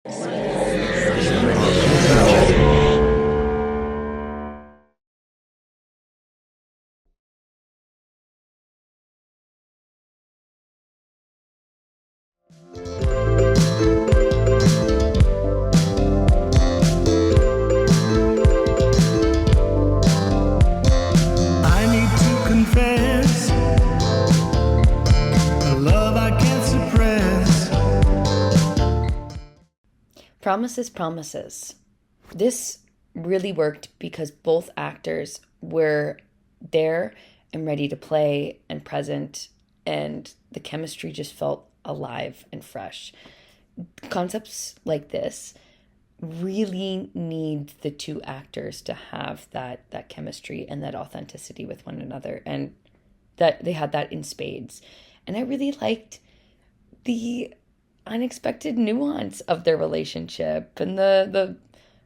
I need to confess the love I can't suppress. Promises, Promises. This really worked because both actors were there and ready to play and present, and the chemistry just felt alive and fresh. Concepts like this really need the two actors to have that chemistry and that authenticity with one another, and that they had that in spades. And I really liked the unexpected nuance of their relationship and the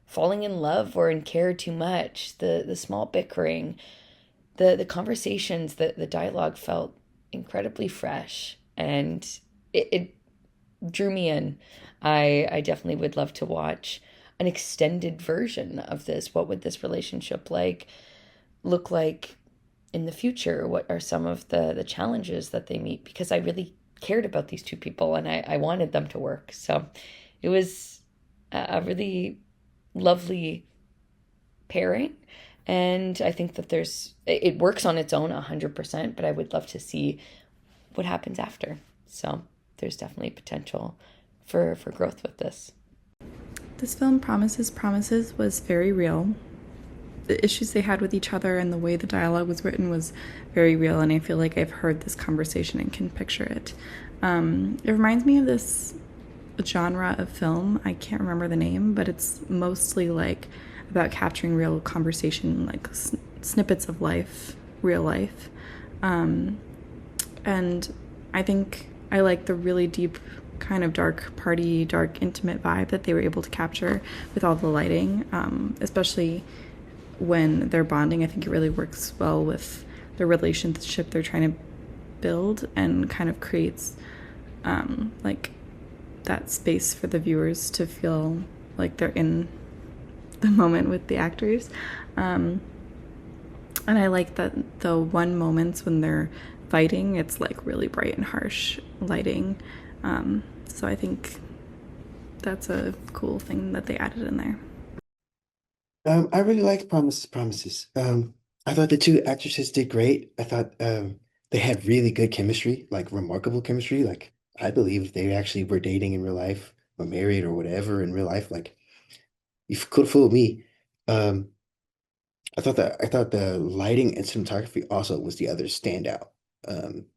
falling in love or in care too much, the small bickering, the conversations, the dialogue felt incredibly fresh, and it drew me in. I definitely would love to watch an extended version of this. What would this relationship look like in the future? What are some of the challenges that they meet? Because I really cared about these two people, and I wanted them to work. So it was a really lovely pairing. And I think that it works on its own 100%, but I would love to see what happens after. So there's definitely potential for growth with this. This film, Promises, was very real. The issues they had with each other and the way the dialogue was written was very real, and I feel like I've heard this conversation and can picture it. It reminds me of this genre of film. I can't remember the name, but it's mostly like about capturing real conversation, like snippets of life, real life. And I think I like the really deep kind of dark intimate vibe that they were able to capture with all the lighting, especially when they're bonding. I think it really works well with the relationship they're trying to build, and kind of creates like that space for the viewers to feel like they're in the moment with the actors. And I like that the one moments when they're fighting, it's like really bright and harsh lighting. So I think that's a cool thing that they added in there. I really liked Promises. I thought the two actresses did great. I thought they had really good chemistry, like remarkable chemistry. Like I believe if they actually were dating in real life or married or whatever in real life, like you could have fooled me. Um, I thought the lighting and cinematography also was the other standout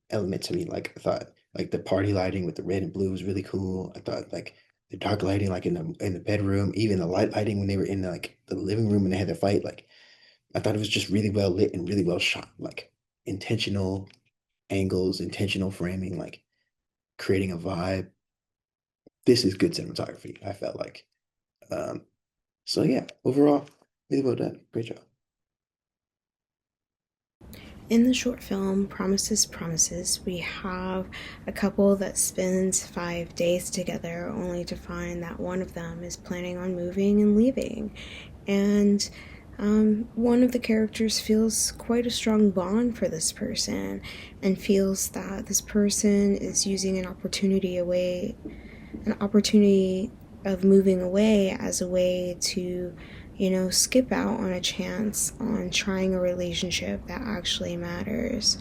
element to me. Like I thought like the party lighting with the red and blue was really cool. I thought like the dark lighting like in the bedroom, even the light lighting when they were in like the living room and they had their fight, like I thought it was just really well lit and really well shot. Like intentional angles, intentional framing, like creating a vibe. This is good cinematography, I felt like. Um, so yeah, overall, really well done. Great job. In the short film Promises, we have a couple that spends 5 days together only to find that one of them is planning on moving and leaving. And one of the characters feels quite a strong bond for this person and feels that this person is using an opportunity of moving away as a way to skip out on a chance on trying a relationship that actually matters.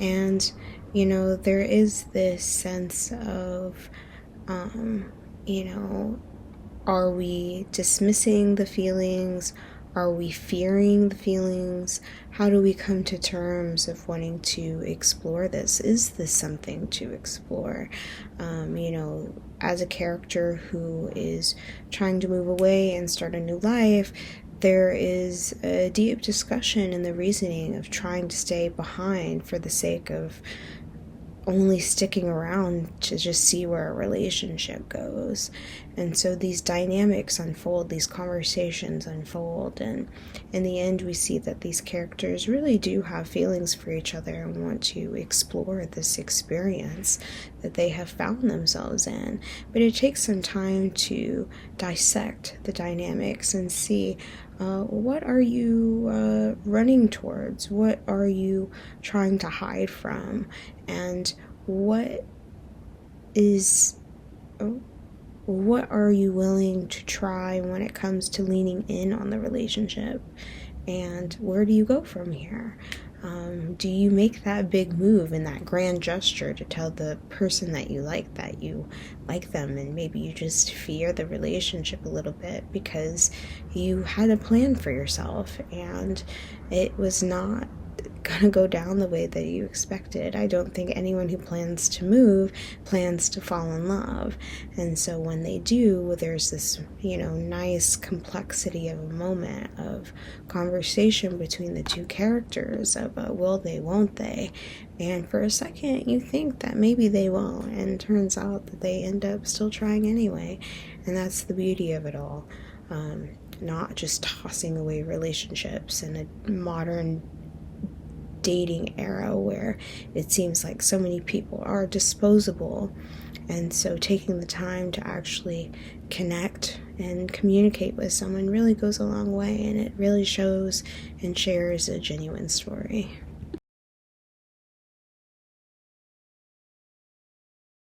And, there is this sense of, are we dismissing the feelings? Are we fearing the feelings? How do we come to terms of wanting to explore this? Is this something to explore? As a character who is trying to move away and start a new life, there is a deep discussion in the reasoning of trying to stay behind for the sake of only sticking around to just see where a relationship goes. And so these dynamics unfold, these conversations unfold, and in the end we see that these characters really do have feelings for each other and want to explore this experience that they have found themselves in. But it takes some time to dissect the dynamics and see what are you running towards? What are you trying to hide from? And what are you willing to try when it comes to leaning in on the relationship? And where do you go from here? Do you make that big move and that grand gesture to tell the person that you like them, and maybe you just fear the relationship a little bit because you had a plan for yourself and it was not gonna go down the way that you expected? I don't think anyone who plans to move plans to fall in love. And so when they do, there's this, nice complexity of a moment of conversation between the two characters of will they, won't they? And for a second, you think that maybe they won't, and it turns out that they end up still trying anyway. And that's the beauty of it all. Not just tossing away relationships in a modern dating era where it seems like so many people are disposable. And so taking the time to actually connect and communicate with someone really goes a long way, and it really shows and shares a genuine story.